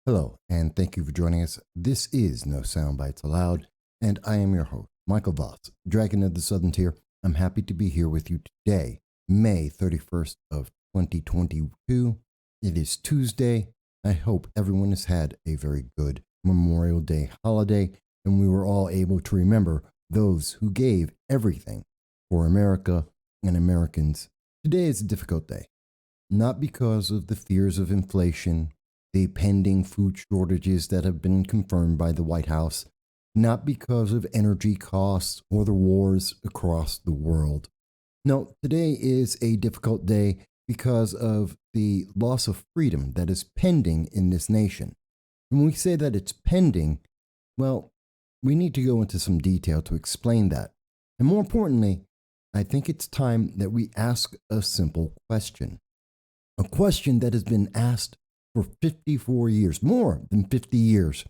Hello, and thank you for joining us. This is No Soundbites Allowed, and I am your host, Michael Voss, Dragon of the Southern Tier. I'm happy to be here with you today, May 31st of 2022. It is Tuesday. I hope everyone has had a very good Memorial Day holiday, and we were all able to remember those who gave everything for America and Americans. Today is a difficult day, not because of the fears of inflation, the pending food shortages that have been confirmed by the White House, not because of energy costs or the wars across the world. No, today is a difficult day because of the loss of freedom that is pending in this nation. When we say that it's pending, well, we need to go into some detail to explain that. And more importantly, I think it's time that we ask a simple question. A question that has been asked for 54 years, more than 50 years,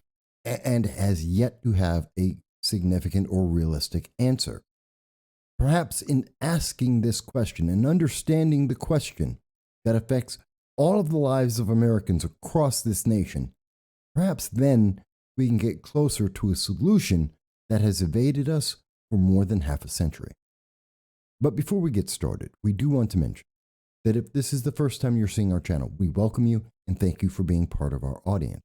and has yet to have a significant or realistic answer. Perhaps in asking this question and understanding the question that affects all of the lives of Americans across this nation, perhaps then we can get closer to a solution that has evaded us for more than half a century. But before we get started, we do want to mention that if this is the first time you're seeing our channel, we welcome you and thank you for being part of our audience.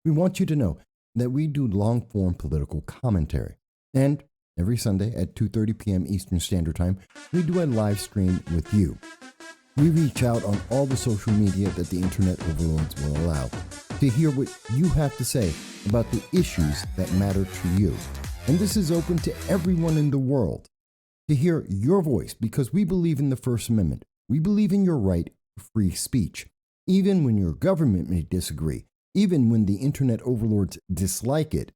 We want you to know that we do long-form political commentary, and every Sunday at 2:30 p.m. Eastern Standard Time, we do a live stream with you. We reach out on all the social media that the internet overlords will allow to hear what you have to say about the issues that matter to you. And this is open to everyone in the world to hear your voice because we believe in the First Amendment. We believe in your right to free speech, even when your government may disagree, even when the internet overlords dislike it.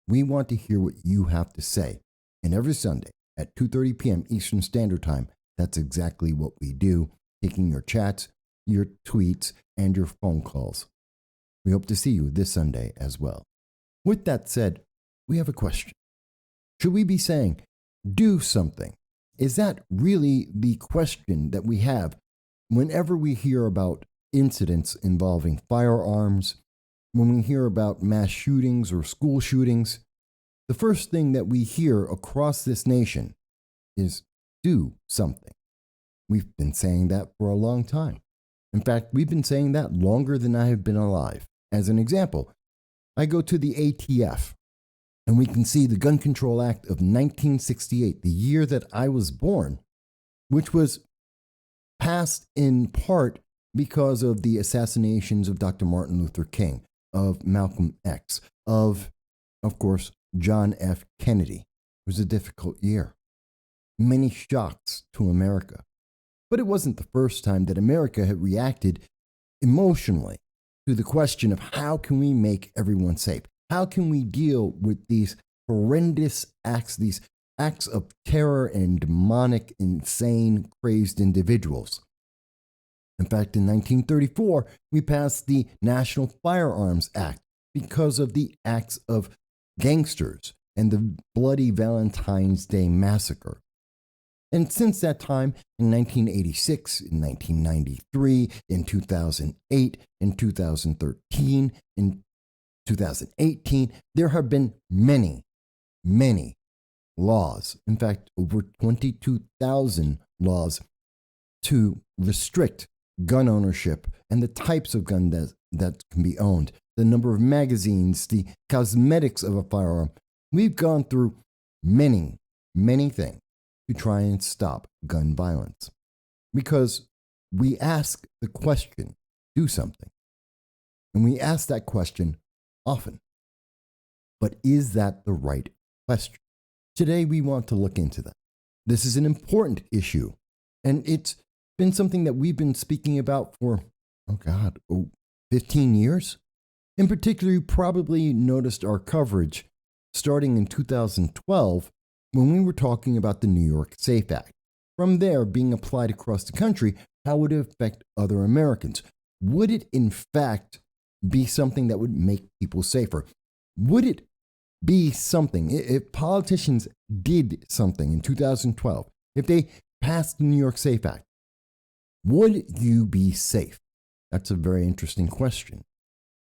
We want to hear what you have to say. And every Sunday at 2:30 p.m. Eastern Standard Time, that's exactly what we do, taking your chats, your tweets, and your phone calls. We hope to see you this Sunday as well. With that said, we have a question. Should we be saying, do something? Is that really the question that we have whenever we hear about incidents involving firearms, when we hear about mass shootings or school shootings? The first thing that we hear across this nation is do something. We've been saying that for a long time. In fact, we've been saying that longer than I have been alive. As an example, I go to the ATF, and we can see the Gun Control Act of 1968, the year that I was born, which was passed in part because of the assassinations of Dr. Martin Luther King, of Malcolm X, of course, John F. Kennedy. It was a difficult year. Many shocks to America. But it wasn't the first time that America had reacted emotionally to the question of how can we make everyone safe? How can we deal with these horrendous acts, these acts of terror and demonic, insane, crazed individuals? In fact, in 1934, we passed the National Firearms Act because of the acts of gangsters and the bloody Valentine's Day massacre. And since that time, in 1986, in 1993, in 2008, in 2013, in 2018, there have been many, many laws. In fact, over 22,000 laws to restrict gun ownership and the types of gun that can be owned, the number of magazines, the cosmetics of a firearm. We've gone through many, many things to try and stop gun violence because we ask the question, do something. And we ask that question often. But is that the right question? Today, we want to look into that. This is an important issue, and it's been something that we've been speaking about for, 15 years. In particular, you probably noticed our coverage starting in 2012 when we were talking about the New York SAFE Act. From there, being applied across the country, how would it affect other Americans? Would it, in fact, be something that would make people safer? Would it be something, if politicians did something in 2012, if they passed the New York SAFE Act, would you be safe? That's a very interesting question.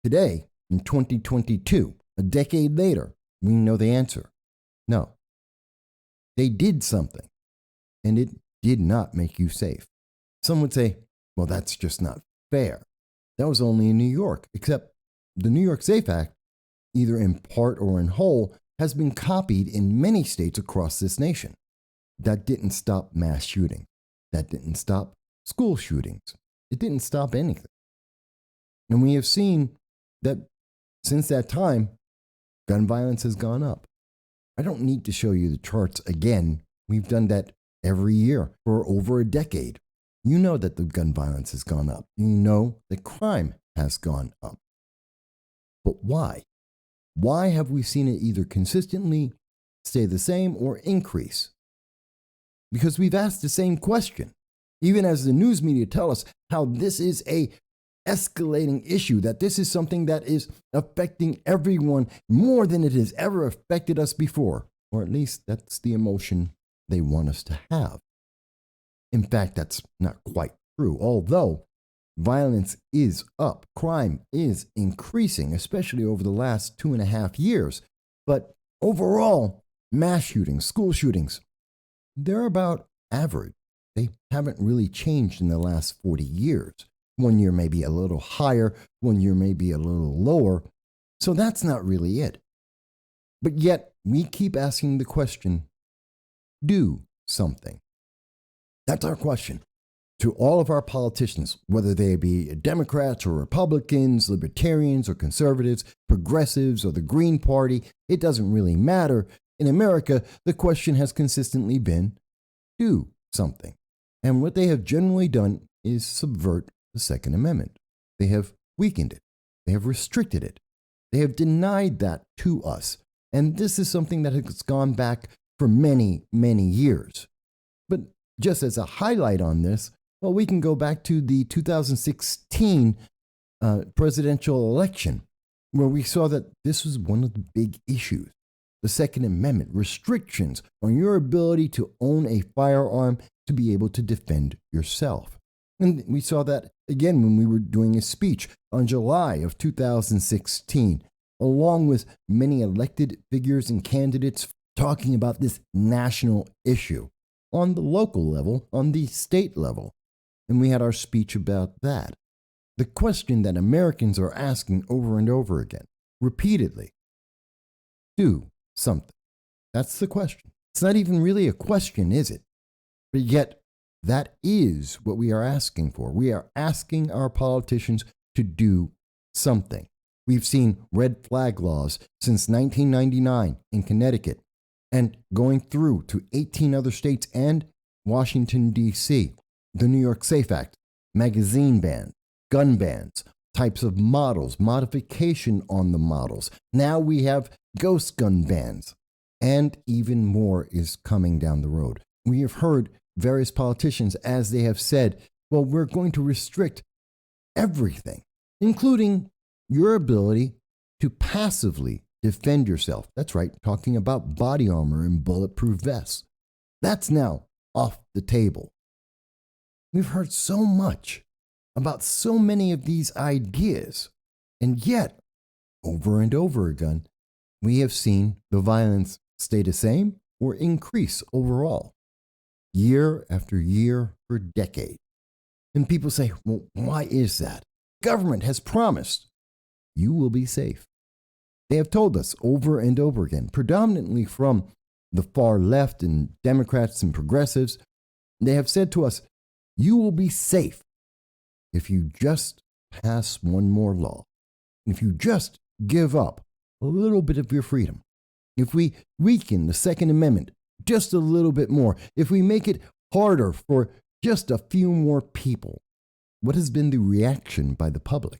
Today, in 2022, a decade later, we know the answer. No. They did something, and it did not make you safe. Some would say, well, that's just not fair. That was only in New York, except the New York SAFE Act, either in part or in whole, has been copied in many states across this nation. That didn't stop mass shooting. That didn't stop school shootings. It didn't stop anything. And we have seen that since that time, gun violence has gone up. I don't need to show you the charts again. We've done that every year for over a decade. You know that the gun violence has gone up. You know that crime has gone up. But why? Why have we seen it either consistently stay the same or increase? Because we've asked the same question. Even as the news media tell us how this is a escalating issue, that this is something that is affecting everyone more than it has ever affected us before. Or at least that's the emotion they want us to have. In fact, that's not quite true. Although violence is up, crime is increasing, especially over the last 2.5 years. But overall, mass shootings, school shootings, they're about average. They haven't really changed in the last 40 years. One year may be a little higher, one year may be a little lower. So that's not really it. But yet, we keep asking the question, do something. That's our question to all of our politicians, whether they be Democrats or Republicans, libertarians or conservatives, progressives or the Green Party. It doesn't really matter. In America, the question has consistently been, do something. And what they have generally done is subvert the Second Amendment. They have weakened it. They have restricted it. They have denied that to us. And this is something that has gone back for many, many years. But just as a highlight on this, well, we can go back to the 2016 presidential election, where we saw that this was one of the big issues. The Second Amendment, restrictions on your ability to own a firearm to be able to defend yourself. And we saw that again when we were doing a speech on July of 2016, along with many elected figures and candidates talking about this national issue on the local level, on the state level. And we had our speech about that. The question that Americans are asking over and over again, repeatedly, do something. That's the question. It's not even really a question, is it? But yet, that is what we are asking for. We are asking our politicians to do something. We've seen red flag laws since 1999 in Connecticut and going through to 18 other states and Washington, D.C. The New York SAFE Act, magazine bans, gun bans, types of models, modification on the models. Now we have ghost gun bans, and even more is coming down the road. We have heard various politicians, as they have said, well, we're going to restrict everything, including your ability to passively defend yourself. That's right, talking about body armor and bulletproof vests. That's now off the table. We've heard so much about so many of these ideas, and yet, over and over again, we have seen the violence stay the same or increase overall, year after year for decades. And people say, well, why is that? Government has promised you will be safe. They have told us over and over again, predominantly from the far left and Democrats and progressives, they have said to us, you will be safe if you just pass one more law. If you just give up a little bit of your freedom. If we weaken the Second Amendment just a little bit more. If we make it harder for just a few more people. What has been the reaction by the public?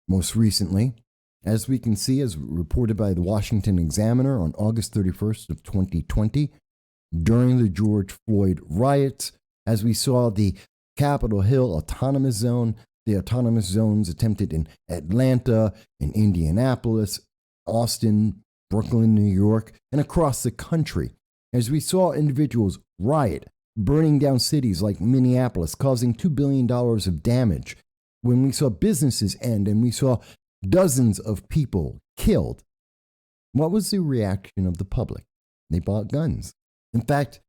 Most recently, as we can see, as reported by the Washington Examiner on August 31st of 2020, during the George Floyd riots, as we saw the Capitol Hill Autonomous Zone, the autonomous zones attempted in Atlanta, in Indianapolis, Austin, Brooklyn, New York, and across the country, as we saw individuals riot, burning down cities like Minneapolis, causing $2 billion of damage, when we saw businesses end and we saw dozens of people killed. What was the reaction of the public? They bought guns. In fact,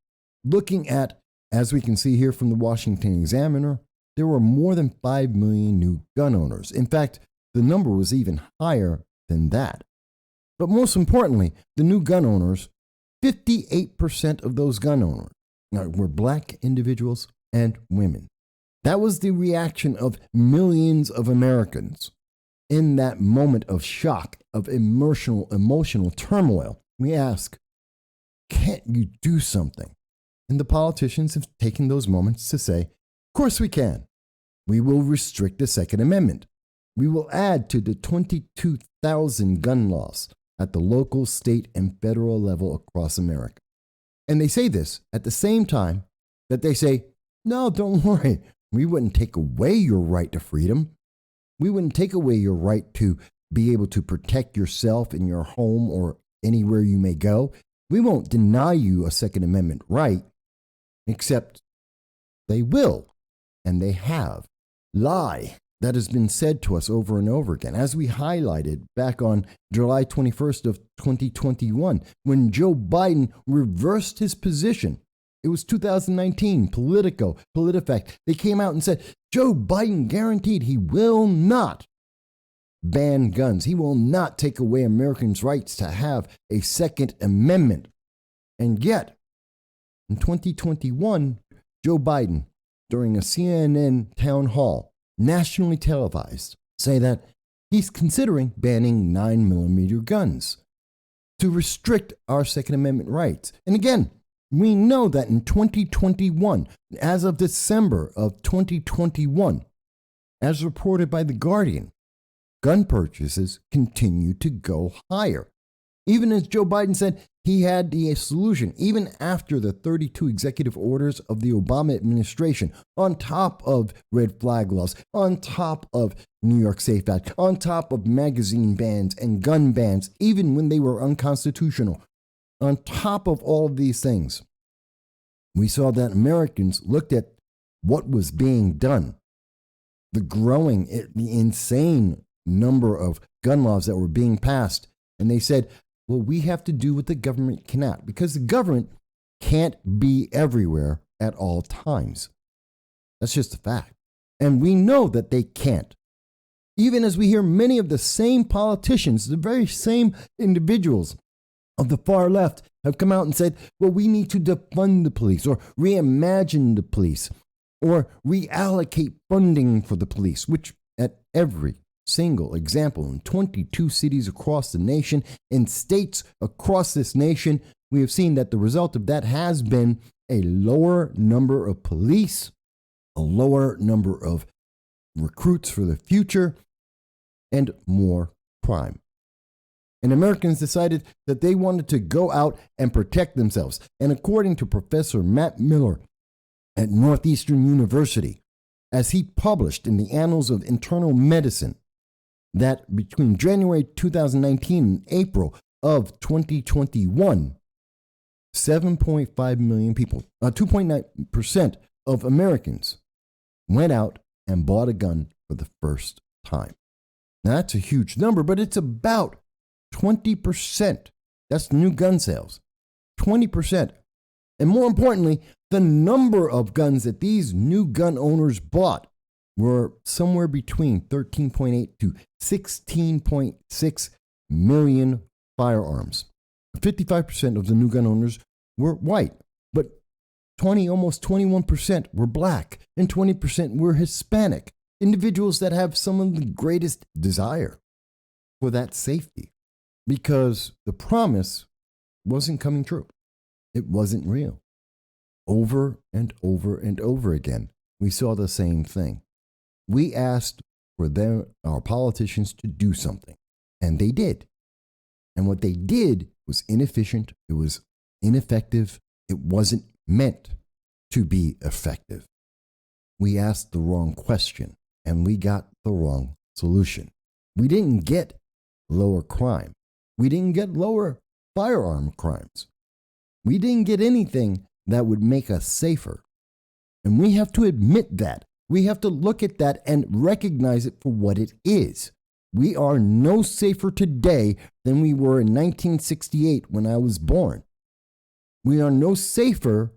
looking at, as we can see here from the Washington Examiner, there were more than 5 million new gun owners. In fact, the number was even higher than that. But most importantly, the new gun owners, 58% of those gun owners were black individuals and women. That was the reaction of millions of Americans. In that moment of shock, of emotional turmoil, we ask, can't you do something? And the politicians have taken those moments to say, of course we can. We will restrict the Second Amendment. We will add to the 22,000 gun laws at the local, state, and federal level across America. And they say this at the same time that they say, no, don't worry. We wouldn't take away your right to freedom. We wouldn't take away your right to be able to protect yourself in your home or anywhere you may go. We won't deny you a Second Amendment right, except they will, and they have. Lie that has been said to us over and over again, as we highlighted back on July 21st of 2021, when Joe Biden reversed his position. It was 2019, Politico, PolitiFact. They came out and said, Joe Biden guaranteed he will not ban guns. He will not take away Americans' rights to have a Second Amendment. And yet, in 2021, Joe Biden, during a CNN town hall, nationally televised, say that he's considering banning 9mm guns to restrict our Second Amendment rights. And again, we know that in 2021, as of December of 2021, as reported by The Guardian, gun purchases continue to go higher. Even as Joe Biden said he had the solution, even after the 32 executive orders of the Obama administration, on top of red flag laws, on top of New York SAFE Act, on top of magazine bans and gun bans, even when they were unconstitutional. On top of all of these things, we saw that Americans looked at what was being done, the growing, the insane number of gun laws that were being passed, and they said, well, we have to do what the government cannot, because the government can't be everywhere at all times. That's just a fact. And we know that they can't. Even as we hear many of the same politicians, the very same individuals of the far left have come out and said, well, we need to defund the police or reimagine the police or reallocate funding for the police, which at every single example in 22 cities across the nation, in states across this nation, we have seen that the result of that has been a lower number of police, a lower number of recruits for the future, and more crime. And Americans decided that they wanted to go out and protect themselves. And according to Professor Matt Miller at Northeastern University, as he published in the Annals of Internal Medicine, that between January 2019 and April of 2021, 7.5 million people, 2.9% of Americans went out and bought a gun for the first time. Now, that's a huge number, but it's about 20%. That's new gun sales. 20%. And more importantly, the number of guns that these new gun owners bought were somewhere between 13.8 to 16.6 million firearms. 55% of the new gun owners were white, but almost 21% were black, and 20% were Hispanic, individuals that have some of the greatest desire for that safety, because the promise wasn't coming true. It wasn't real. Over and over and over again, we saw the same thing. We asked for our politicians to do something, and they did. And what they did was inefficient. It was ineffective. It wasn't meant to be effective. We asked the wrong question, and we got the wrong solution. We didn't get lower crime. We didn't get lower firearm crimes. We didn't get anything that would make us safer. And we have to admit that. We have to look at that and recognize it for what it is. We are no safer today than we were in 1968 when I was born. We are no safer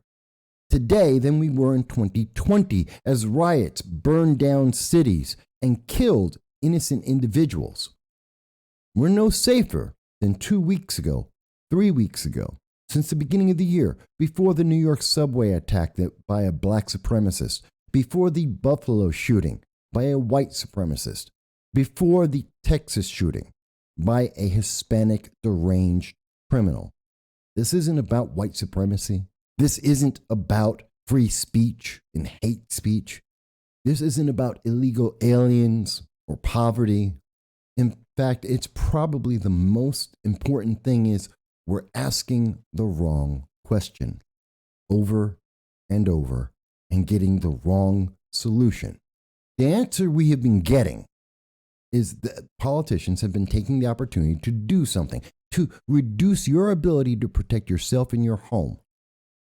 today than we were in 2020 as riots burned down cities and killed innocent individuals. We're no safer than 2 weeks ago, 3 weeks ago, since the beginning of the year, before the New York subway attack by a black supremacist, before the Buffalo shooting by a white supremacist, before the Texas shooting by a Hispanic deranged criminal. This isn't about white supremacy. This isn't about free speech and hate speech. This isn't about illegal aliens or poverty. In fact, it's probably the most important thing is we're asking the wrong question over and over and getting the wrong solution. The answer we have been getting is that politicians have been taking the opportunity to do something, to reduce your ability to protect yourself and your home.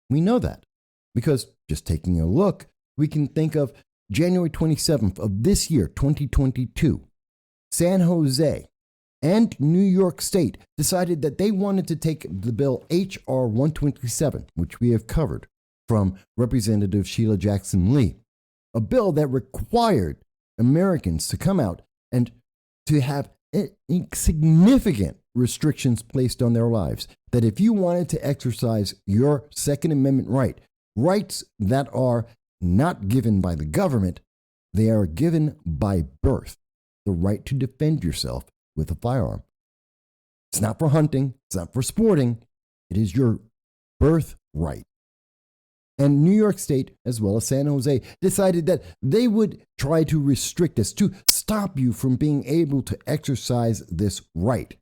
We know that because just taking a look, we can think of January 27th of this year, 2022, San Jose and New York State decided that they wanted to take the bill H.R. 127, which we have covered, from Representative Sheila Jackson Lee, a bill that required Americans to come out and to have significant restrictions placed on their lives. That if you wanted to exercise your Second Amendment rights that are not given by the government, they are given by birth, the right to defend yourself with a firearm. It's not for hunting, it's not for sporting, it is your birthright. And New York State, as well as San Jose, decided that they would try to restrict this, to stop you from being able to exercise this right,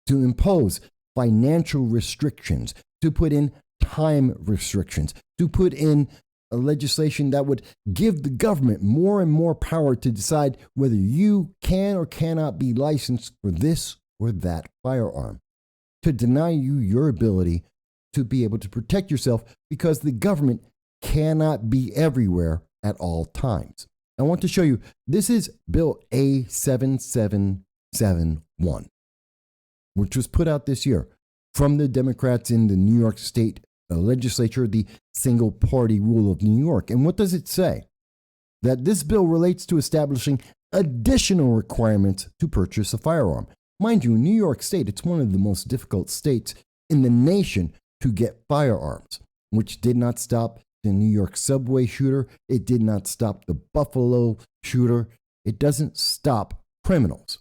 to impose financial restrictions, to put in time restrictions, to put in a legislation that would give the government more and more power to decide whether you can or cannot be licensed for this or that firearm, to deny you your ability to be able to protect yourself because the government cannot be everywhere at all times. I want to show you, this is Bill A7771, which was put out this year from the Democrats in the New York State legislature, the single party rule of New York. And what does it say? That this bill relates to establishing additional requirements to purchase a firearm. Mind you, in New York State, it's one of the most difficult states in the nation to get firearms, which did not stop the New York subway shooter. It did not stop the Buffalo shooter. It doesn't stop criminals.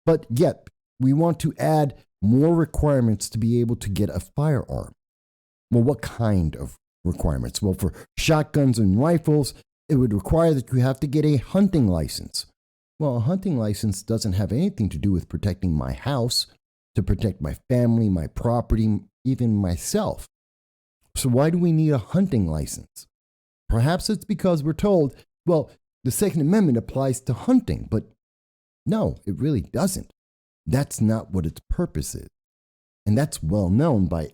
But yet, we want to add more requirements to be able to get a firearm. Well, what kind of requirements? Well, for shotguns and rifles, it would require that you have to get a hunting license. Well, a hunting license doesn't have anything to do with protecting my house, to protect my family, my property, even myself. So why do we need a hunting license? Perhaps it's because we're told, well, the Second Amendment applies to hunting, but no, it really doesn't. That's not what its purpose is. And that's well known by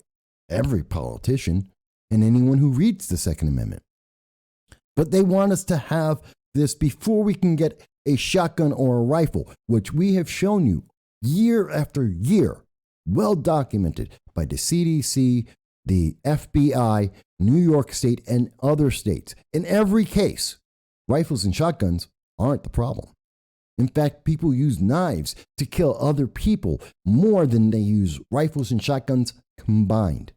every politician and anyone who reads the Second Amendment. But they want us to have this before we can get a shotgun or a rifle, which we have shown you year after year, well documented by the CDC, the FBI, New York State, and other states. In every case, rifles and shotguns aren't the problem. In fact, people use knives to kill other people more than they use rifles and shotguns combined,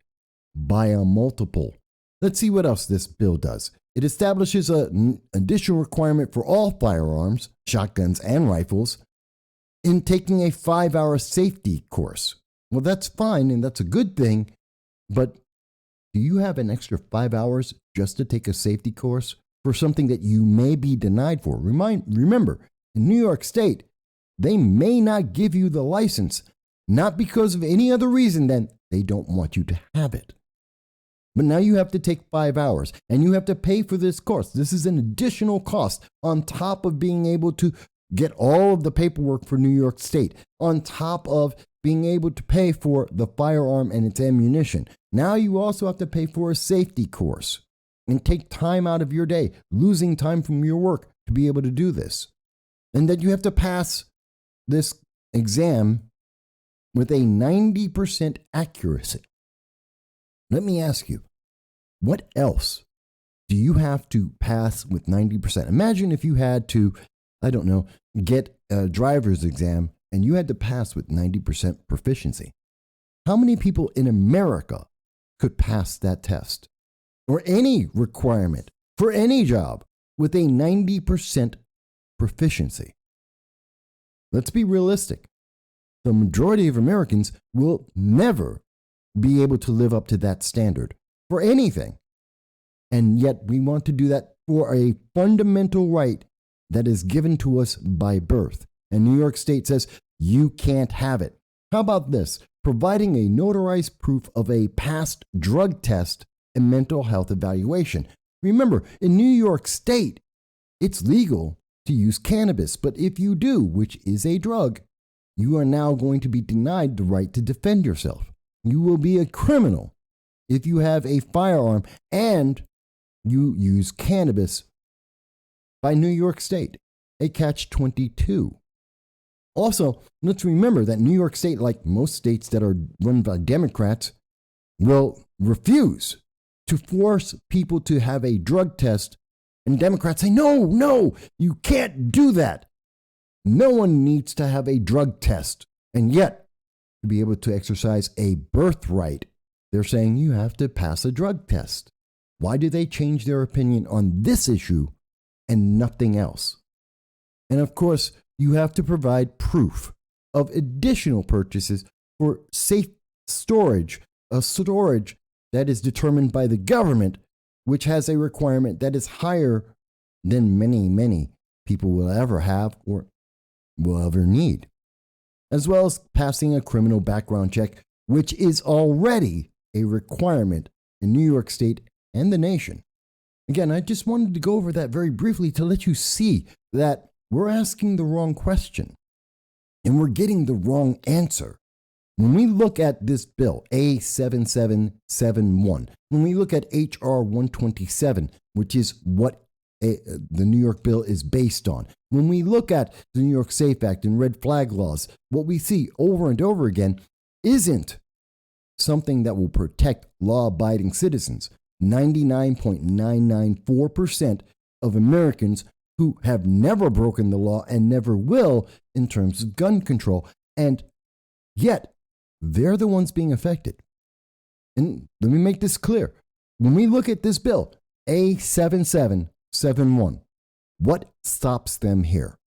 by a multiple. Let's see what else this bill does. It establishes an additional requirement for all firearms, shotguns, and rifles in taking a 5-hour safety course. Well, that's fine, and that's a good thing, but do you have an extra 5 hours just to take a safety course for something that you may be denied for? Remember, in New York State, they may not give you the license, not because of any other reason than they don't want you to have it. But now you have to take 5 hours and you have to pay for this course. This is an additional cost on top of being able to get all of the paperwork for New York State, on top of being able to pay for the firearm and its ammunition. Now you also have to pay for a safety course and take time out of your day, losing time from your work to be able to do this. And then you have to pass this exam with a 90% accuracy. Let me ask you, what else do you have to pass with 90%? Imagine if you had to, I don't know, get a driver's exam and you had to pass with 90% proficiency. How many people in America could pass that test? Or any requirement for any job with a 90% proficiency? Let's be realistic. The majority of Americans will never be able to live up to that standard for anything. And yet we want to do that for a fundamental right that is given to us by birth. And New York State says you can't have it. How about this? Providing a notarized proof of a past drug test and mental health evaluation. Remember, in New York State, it's legal to use cannabis, but if you do, which is a drug, you are now going to be denied the right to defend yourself. You will be a criminal if you have a firearm and you use cannabis by New York State, a catch-22. Also, let's remember that New York State, like most states that are run by Democrats, will refuse to force people to have a drug test. And Democrats say, no, you can't do that. No one needs to have a drug test. And yet, to be able to exercise a birthright, they're saying you have to pass a drug test. Why do they change their opinion on this issue and nothing else? And of course, you have to provide proof of additional purchases for safe storage, a storage that is determined by the government, which has a requirement that is higher than many people will ever have or will ever need, as well as passing a criminal background check, which is already a requirement in New York State and the nation. Again, I just wanted to go over that very briefly to let you see that we're asking the wrong question and we're getting the wrong answer. When we look at this bill, A7771, when we look at HR 127, which is what the New York bill is based on, when we look at the New York SAFE Act and red flag laws, what we see over and over again isn't something that will protect law-abiding citizens. 99.994% of Americans who have never broken the law and never will in terms of gun control, and yet they're the ones being affected. And let me make this clear. When we look at this bill, A7771, what stops them here?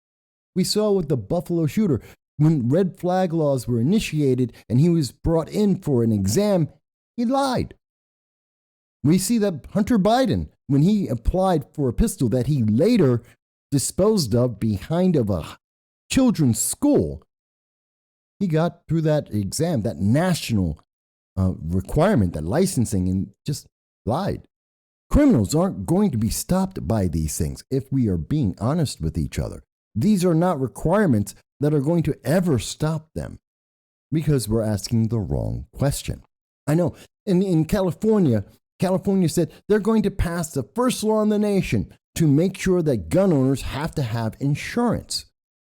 We saw with the Buffalo shooter, when red flag laws were initiated and he was brought in for an exam, he lied. We see that Hunter Biden, when he applied for a pistol that he later disposed of behind of a children's school, he got through that exam, that national requirement, that licensing, and just lied. Criminals aren't going to be stopped by these things if we are being honest with each other. These are not requirements that are going to ever stop them because we're asking the wrong question. I know in California said they're going to pass the first law in the nation to make sure that gun owners have to have insurance.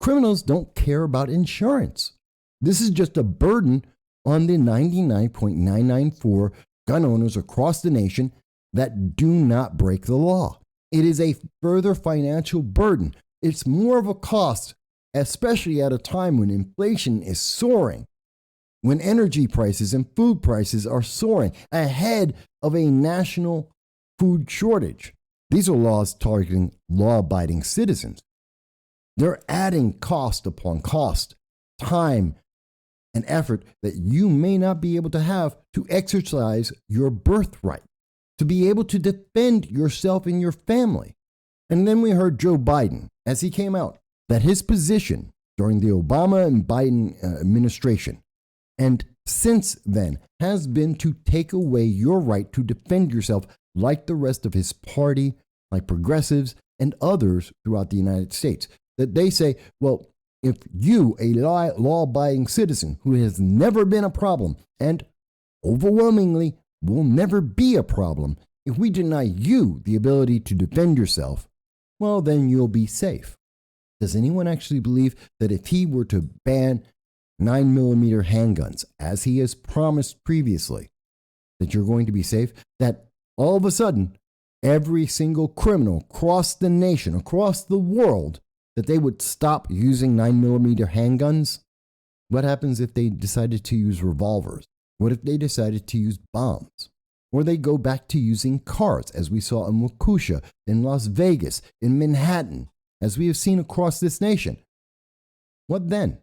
Criminals don't care about insurance. This is just a burden on the 99.994 gun owners across the nation that do not break the law. It is a further financial burden. It's more of a cost, especially at a time when inflation is soaring, when energy prices and food prices are soaring ahead of a national food shortage. These are laws targeting law-abiding citizens. They're adding cost upon cost, time, and effort that you may not be able to have to exercise your birthright, to be able to defend yourself and your family. And then we heard Joe Biden, as he came out, that his position during the Obama and Biden administration, and since then, has been to take away your right to defend yourself like the rest of his party, like progressives and others throughout the United States. That they say, well, if you, a law-abiding citizen who has never been a problem and overwhelmingly will never be a problem, if we deny you the ability to defend yourself, well, then you'll be safe. Does anyone actually believe that if he were to ban 9mm handguns, as he has promised previously, that you're going to be safe? That all of a sudden, every single criminal across the nation, across the world, that they would stop using 9mm handguns? What happens if they decided to use revolvers? What if they decided to use bombs? Or they go back to using cars, as we saw in Waukesha, in Las Vegas, in Manhattan, as we have seen across this nation? What then?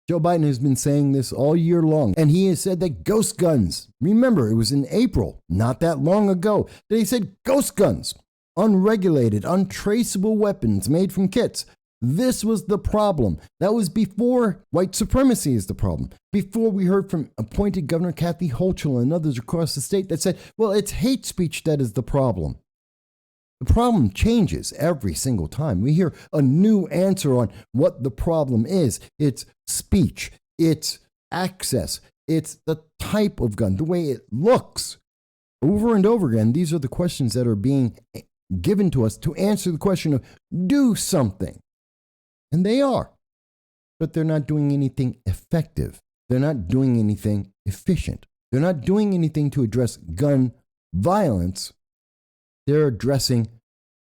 Joe Biden has been saying this all year long, and he has said that ghost guns, remember, it was in April, not that long ago, that he said ghost guns, unregulated, untraceable weapons made from kits. This was the problem. That was before white supremacy is the problem. Before we heard from appointed Governor Kathy Hochul and others across the state that said, well, it's hate speech that is the problem. The problem changes every single time. We hear a new answer on what the problem is. It's speech, it's access, it's the type of gun, the way it looks. Over and over again, these are the questions that are being given to us to answer the question of do something. And they are. But they're not doing anything effective. They're not doing anything efficient. They're not doing anything to address gun violence. They're addressing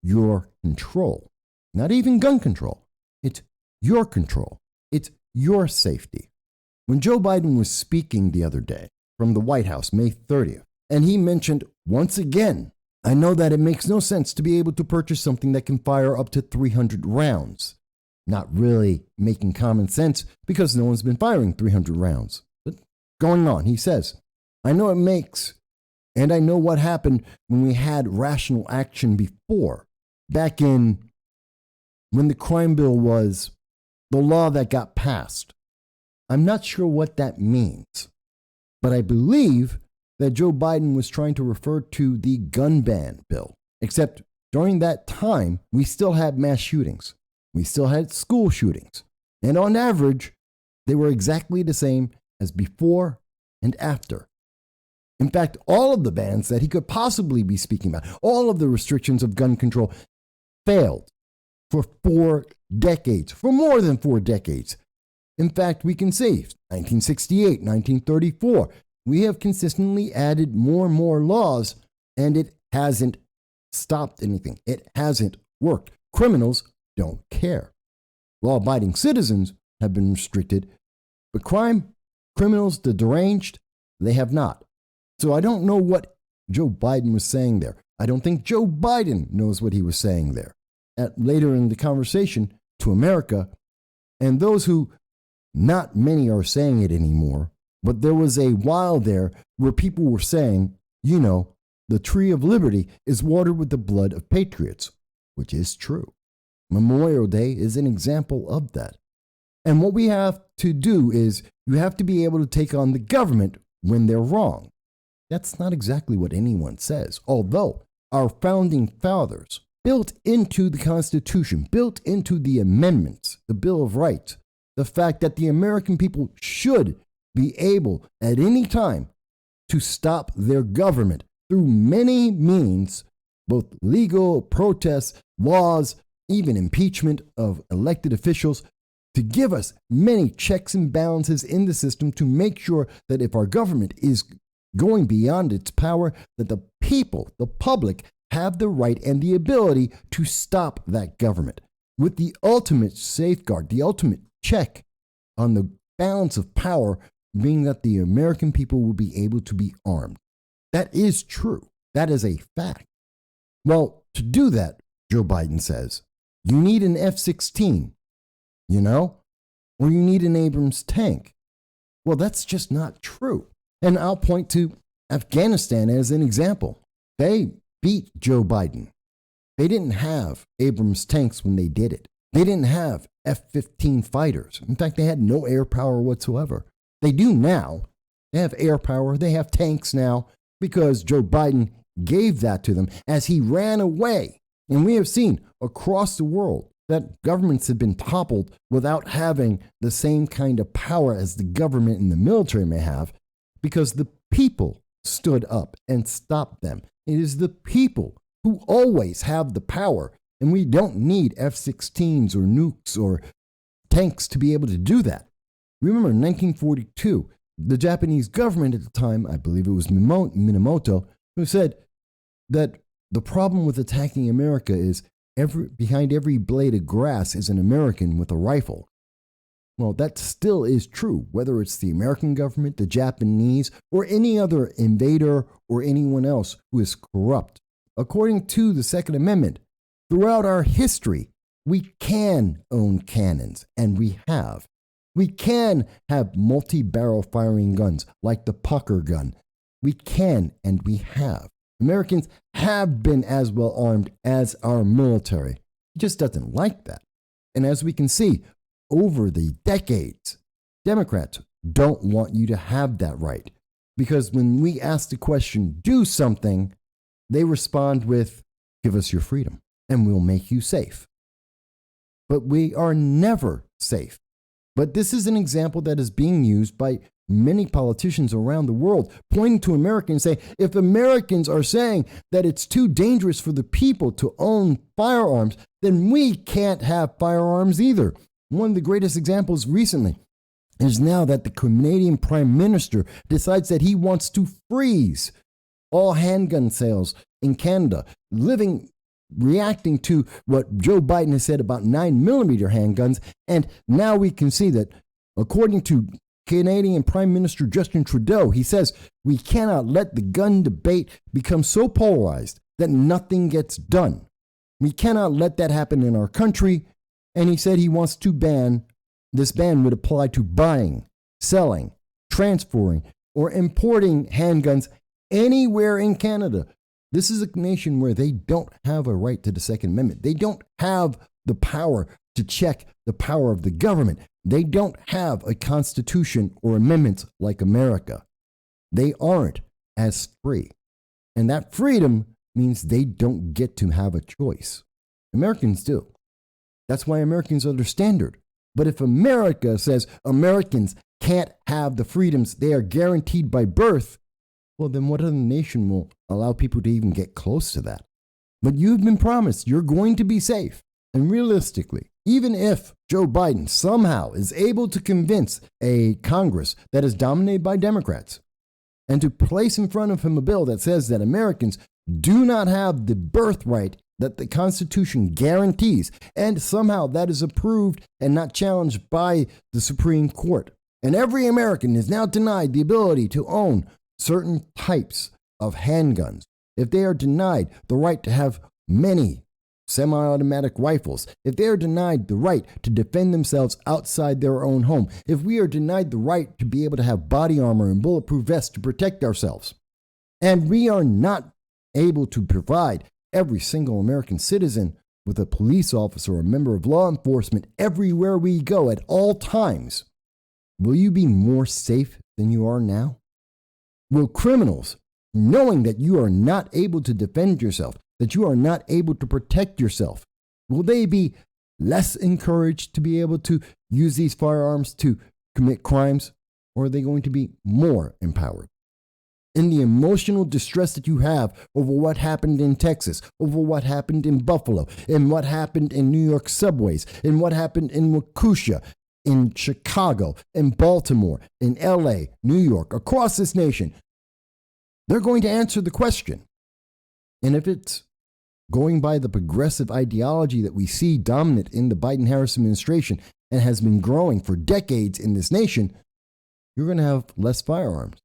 your control. Not even gun control. It's your control. It's your safety. When Joe Biden was speaking the other day from the White House, May 30th, and he mentioned once again, I know that it makes no sense to be able to purchase something that can fire up to 300 rounds. Not really making common sense because no one's been firing 300 rounds. But going on, he says, I know it makes, and I know what happened when we had rational action before, back in when the crime bill was the law that got passed. I'm not sure what that means, but I believe that Joe Biden was trying to refer to the gun ban bill, except during that time, we still had mass shootings. We still had school shootings. And on average, they were exactly the same as before and after. In fact, all of the bans that he could possibly be speaking about, all of the restrictions of gun control failed for 4 decades, for more than 4 decades. In fact, we can see 1968, 1934, we have consistently added more and more laws, and it hasn't stopped anything. It hasn't worked. Criminals don't care. Law-abiding citizens have been restricted, but criminals, the deranged, they have not. So I don't know what Joe Biden was saying there. I don't think Joe Biden knows what he was saying there. Later in the conversation to America, and those who, not many are saying it anymore, but there was a while there where people were saying, you know, the tree of liberty is watered with the blood of patriots, which is true. Memorial Day is an example of that. And what we have to do is you have to be able to take on the government when they're wrong. That's not exactly what anyone says, although our founding fathers built into the Constitution, built into the amendments, the Bill of Rights, the fact that the American people should be able at any time to stop their government through many means, both legal, protests, laws, even impeachment of elected officials, to give us many checks and balances in the system to make sure that if our government is going beyond its power, that the people, the public, have the right and the ability to stop that government, with the ultimate safeguard, the ultimate check on the balance of power being that the American people will be able to be armed. That is true. That is a fact. Well, to do that, Joe Biden says, you need an F-16, or you need an Abrams tank. Well, that's just not true. And I'll point to Afghanistan as an example. They beat Joe Biden. They didn't have Abrams tanks when they did it. They didn't have F-15 fighters. In fact, they had no air power whatsoever. They do now. They have air power. They have tanks now because Joe Biden gave that to them as he ran away. And we have seen across the world that governments have been toppled without having the same kind of power as the government and the military may have because the people stood up and stopped them. It is the people who always have the power And we don't need F-16s or nukes or tanks to be able to do that. Remember, in 1942, the Japanese government at the time, I believe it was Minamoto, who said that the problem with attacking America is behind every blade of grass is an American with a rifle. Well, that still is true, whether it's the American government, the Japanese, or any other invader or anyone else who is corrupt. According to the Second Amendment, throughout our history, we can own cannons, and we have. We can have multi-barrel firing guns like the Pucker gun. We can, and we have. Americans have been as well armed as our military. It just doesn't like that. And as we can see, over the decades, Democrats don't want you to have that right. Because when we ask the question, do something, they respond with, give us your freedom and we'll make you safe. But we are never safe. But this is an example that is being used by many politicians around the world, pointing to Americans and saying, if Americans are saying that it's too dangerous for the people to own firearms, then we can't have firearms either. One of the greatest examples recently is now that the Canadian Prime Minister decides that he wants to freeze all handgun sales in Canada, reacting to what Joe Biden has said about 9mm handguns. And now we can see that, according to Canadian Prime Minister Justin Trudeau, he says we cannot let the gun debate become so polarized that nothing gets done. We cannot let that happen in our country. And he said he wants to this ban would apply to buying, selling, transferring, or importing handguns anywhere in Canada. This is a nation where they don't have a right to the Second Amendment. They don't have the power to check the power of the government. They don't have a constitution or amendments like America. They aren't as free. And that freedom means they don't get to have a choice. Americans do. That's why Americans are the standard. But if America says Americans can't have the freedoms they are guaranteed by birth, well, then what other nation will allow people to even get close to that? But you've been promised you're going to be safe. And realistically, even if Joe Biden somehow is able to convince a Congress that is dominated by Democrats and to place in front of him a bill that says that Americans do not have the birthright that the Constitution guarantees, and somehow that is approved and not challenged by the Supreme Court, and every American is now denied the ability to own certain types of handguns, if they are denied the right to have many semi-automatic rifles, if they are denied the right to defend themselves outside their own home, if we are denied the right to be able to have body armor and bulletproof vests to protect ourselves, and we are not able to provide every single American citizen with a police officer or a member of law enforcement everywhere we go at all times, will you be more safe than you are now? Will criminals, knowing that you are not able to defend yourself, that you are not able to protect yourself, will they be less encouraged to be able to use these firearms to commit crimes, or are they going to be more empowered? In the emotional distress that you have over what happened in Texas, over what happened in Buffalo, and what happened in New York subways, and what happened in Waukesha, in Chicago, in Baltimore, in LA, New York, across this nation, they're going to answer the question. And if it's going by the progressive ideology that we see dominant in the Biden-Harris administration and has been growing for decades in this nation, you're going to have less firearms.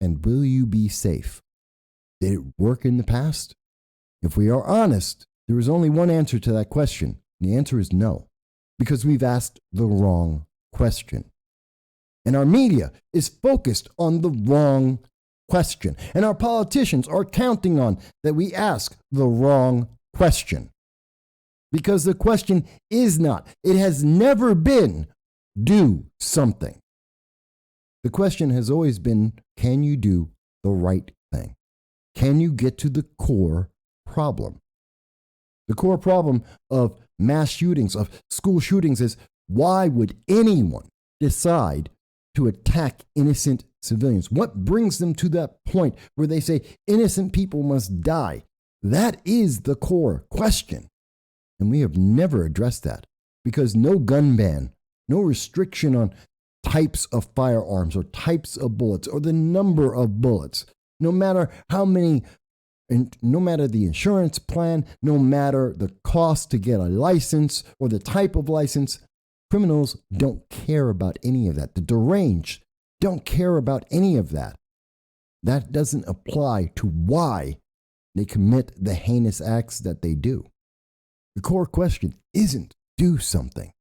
And will you be safe? Did it work in the past? If we are honest, there is only one answer to that question. And the answer is no, because we've asked the wrong question. And our media is focused on the wrong question. And our politicians are counting on that we ask the wrong question. Because the question is not, it has never been, do something. The question has always been, can you do the right thing? Can you get to the core problem? The core problem of mass shootings, of school shootings, is why would anyone decide to attack innocent civilians? What brings them to that point where they say innocent people must die? That is the core question. And we have never addressed that because no gun ban, no restriction on types of firearms or types of bullets or the number of bullets, no matter how many, and no matter the insurance plan, no matter the cost to get a license or the type of license, criminals don't care about any of that. The deranged don't care about any of that. That doesn't apply to why they commit the heinous acts that they do. The core question isn't do something.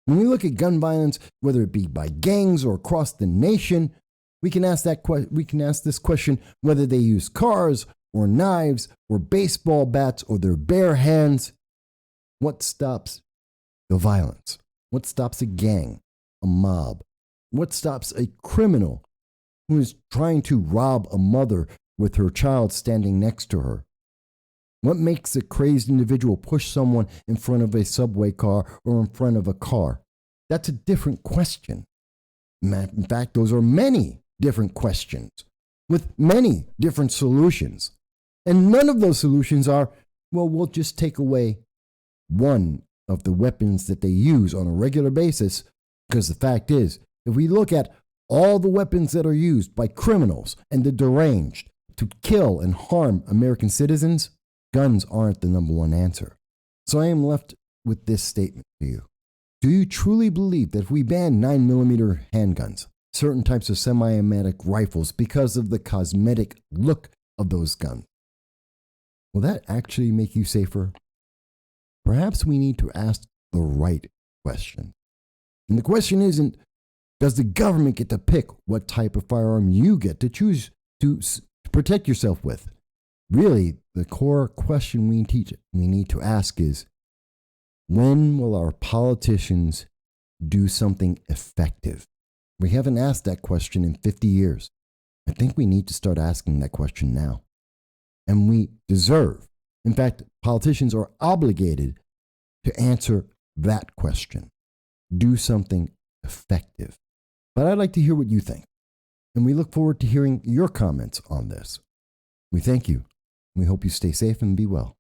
When we look at gun violence, whether it be by gangs or across the nation, we can ask this question whether they use cars or knives or baseball bats or their bare hands. What stops the violence? What stops a gang, a mob? What stops a criminal who is trying to rob a mother with her child standing next to her? What makes a crazed individual push someone in front of a subway car or in front of a car? That's a different question. In fact, those are many different questions with many different solutions. And none of those solutions are, well, we'll just take away one of the weapons that they use on a regular basis. Because the fact is, if we look at all the weapons that are used by criminals and the deranged to kill and harm American citizens, guns aren't the number one answer. So I am left with this statement to you. Do you truly believe that if we ban 9mm handguns, certain types of semi-automatic rifles because of the cosmetic look of those guns, will that actually make you safer? Perhaps we need to ask the right question. And the question isn't, does the government get to pick what type of firearm you get to choose to protect yourself with? Really, the core question we need to ask is, when will our politicians do something effective? We haven't asked that question in 50 years. I think we need to start asking that question now. And we deserve, in fact, politicians are obligated to answer that question. Do something effective. But I'd like to hear what you think. And we look forward to hearing your comments on this. We thank you. We hope you stay safe and be well.